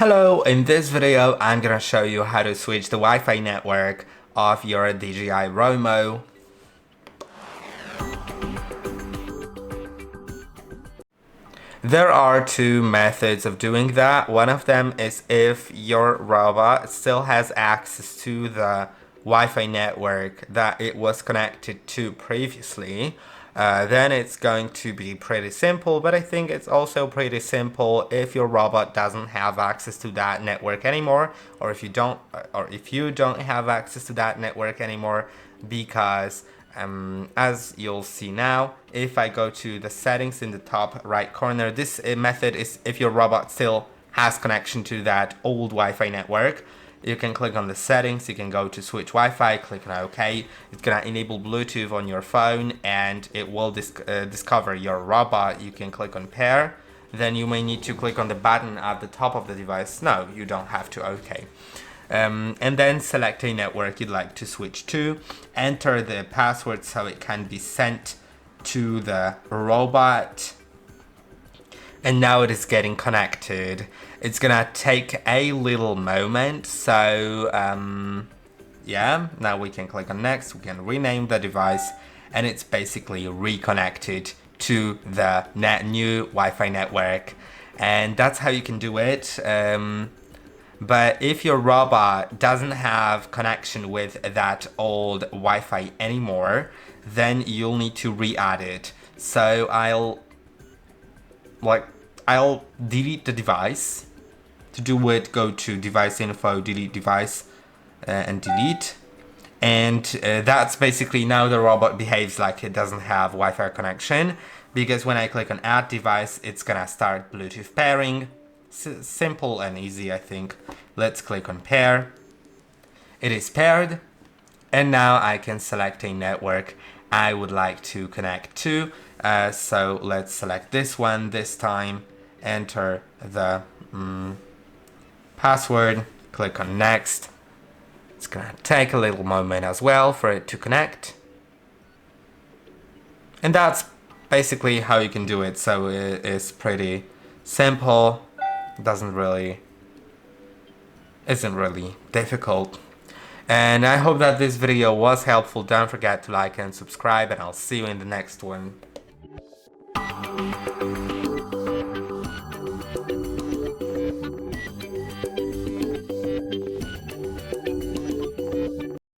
Hello, in this video I'm gonna show you how to switch the Wi-Fi network of your DJI ROMO. There are two methods of doing that. One of them is if your robot still has access to the Wi-Fi network that it was connected to previously. Then it's going to be pretty simple, but I think it's also pretty simple if your robot doesn't have access to that network anymore, or if you don't have access to that network anymore, because as you'll see now, if I go to the settings in the top right corner, this method is if your robot still has connection to that old Wi-Fi network. You can click on the settings, you can go to Switch Wi-Fi, click on OK. It's gonna enable Bluetooth on your phone and it will discover your robot. You can click on pair. Then you may need to click on the button at the top of the device. No, you don't have to, OK. And then select a network you'd like to switch to. Enter the password so it can be sent to the robot. And now it is getting connected. It's gonna take a little moment, so yeah, now we can click on next, we can rename the device, and it's basically reconnected to the new Wi-Fi network. And that's how you can do it. But if your robot doesn't have connection with that old Wi-Fi anymore, then you'll need to re-add it. So I'll delete the device. To do it, go to device info, delete device, and delete. And that's basically now the robot behaves like it doesn't have Wi-Fi connection, because when I click on add device, it's gonna start Bluetooth pairing. Simple and easy, I think. Let's click on pair. It is paired, and now I can select a network I would like to connect to. So let's select this one this time, enter the password, click on next. It's gonna take a little moment as well for it to connect. And that's basically how you can do it. So it is pretty simple, isn't really difficult. And I hope that this video was helpful. Don't forget to like and subscribe, and I'll see you in the next one.